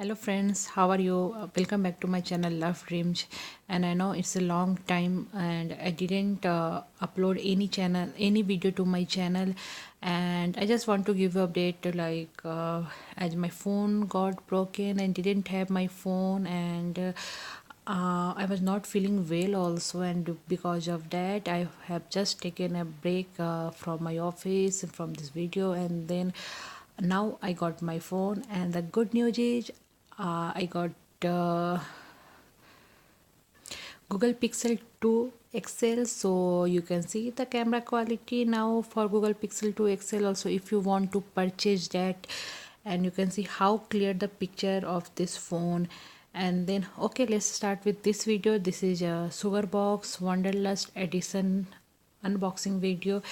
Hello friends, how are you? Welcome back to my channel Love Dreams. And I know it's a long time and I didn't upload any video to my channel, and I just want to give you update as my phone got broken and didn't have my phone, and I was not feeling well also, and because of that I have just taken a break from my office and from this video, and then now I got my phone. And the good news is I got Google Pixel 2 XL, so you can see the camera quality now for Google Pixel 2 XL also if you want to purchase that. And you can see how clear the picture of this phone. And then okay, let's start with this video. This is a SugarBox Wanderlust edition unboxing video,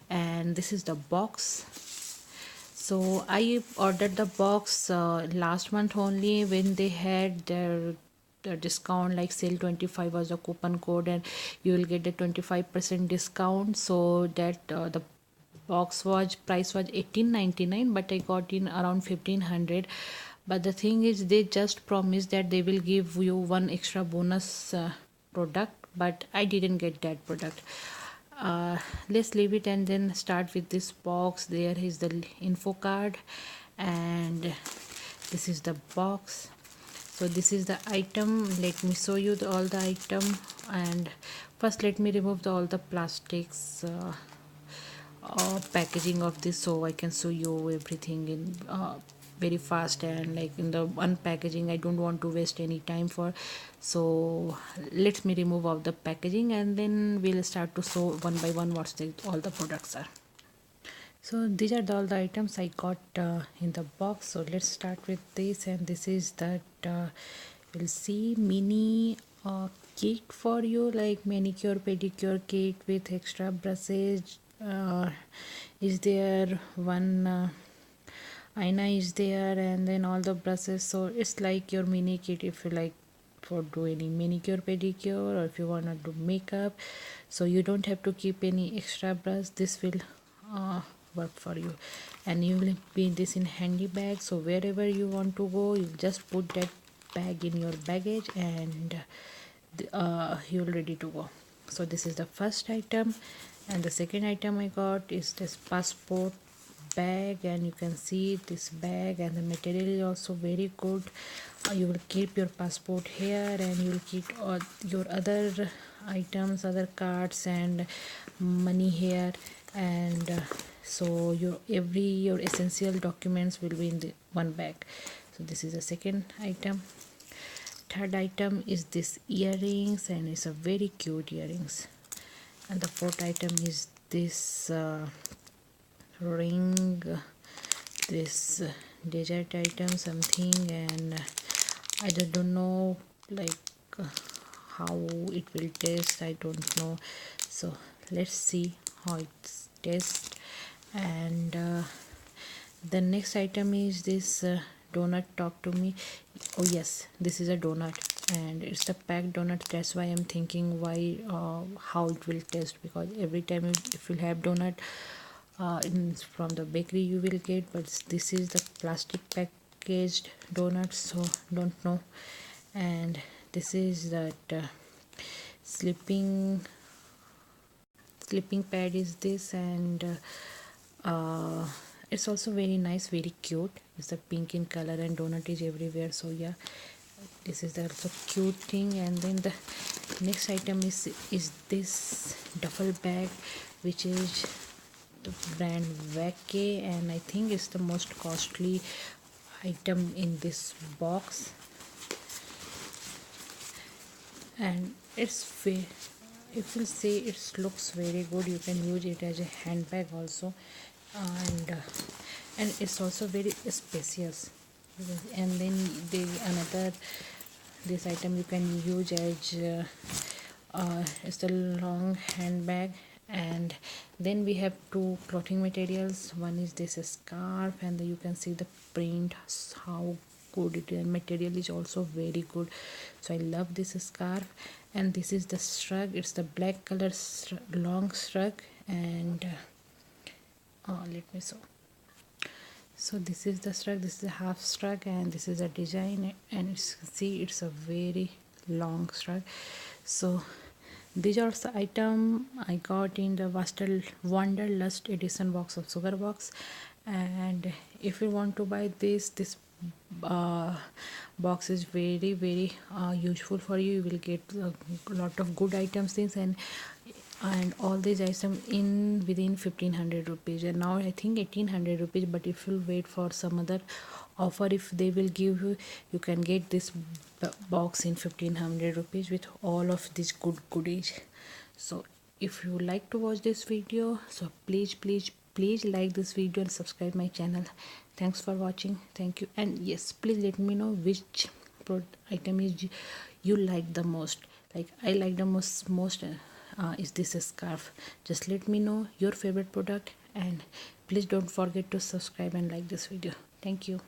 and this is the box. So I ordered the box last month only when they had their discount, like sale 25 was a coupon code, and you will get the 25% discount. So that the box was price was 18.99, but I got in around 1500. But the thing is, they just promised that they will give you one extra bonus product, but I didn't get that product. Let's leave it and then start with this box. There is the info card, and this is the box. So this is the item. Let me show you all the item, and first let me remove all the plastics packaging of this, so I can show you everything in very fast, and like in the unpackaging I don't want to waste any time for. So let me remove all the packaging, and then we'll start to show one by one what all the products are. So these are all the items I got in the box. So let's start with this, and this is that you'll see mini kit for you, like manicure pedicure kit with extra brushes. Is there one aina is there, and then all the brushes. So it's like your mini kit if you like for do any manicure pedicure, or if you want to do makeup, so you don't have to keep any extra brush. This will work for you, and you will be this in handy bag, so wherever you want to go you just put that bag in your baggage, and you're ready to go. So this is the first item. And the second item I got is this passport bag, and you can see this bag, and the material is also very good. You will keep your passport here, and you will keep all your other items, other cards and money here. And so your essential documents will be in the one bag. So this is the second item. Third item is this earrings, and it's a very cute earrings. And the fourth item is this ring, this dessert item something, and I don't know like how it will taste, I don't know. So let's see how it's taste. And the next item is this donut. Talk to me. Oh yes, this is a donut, and it's a packed donut. That's why I'm thinking why how it will taste, because every time if you have donut from the bakery you will get, but this is the plastic packaged donuts, so don't know. And this is that sleeping pad is this, and it's also very nice, very cute. It's a pink in color, and donut is everywhere, so yeah, this is the also cute thing. And then the next item is this duffel bag, which is the brand Vake, and I think it's the most costly item in this box. And it's if you say it looks very good, you can use it as a handbag also. And it's also very spacious. And then another this item you can use as it's a long handbag. And then we have two clothing materials. One is this scarf, and you can see the print, how good it is, and material is also very good, so I love this scarf. And this is the shrug. It's the black color long shrug, and let me show. So this is the Shrug, this is a half Shrug, and this is a design, and it's, see, it's a very long Shrug. So these are the item I got in the wanderlust edition box of SugarBox. And if you want to buy this uh, box is very useful for you. You will get a lot of good items things, and all these items in within 1500 rupees, and now I think 1800 rupees. But if you wait for some other offer, if they will give you, you can get this box in 1500 rupees with all of these good goodies. So if you like to watch this video, so please like this video and subscribe my channel. Thanks for watching. Thank you. And yes, please let me know which item is you like the most. Like I like the most is this a scarf. Just let me know your favorite product, and please don't forget to subscribe and like this video. Thank you.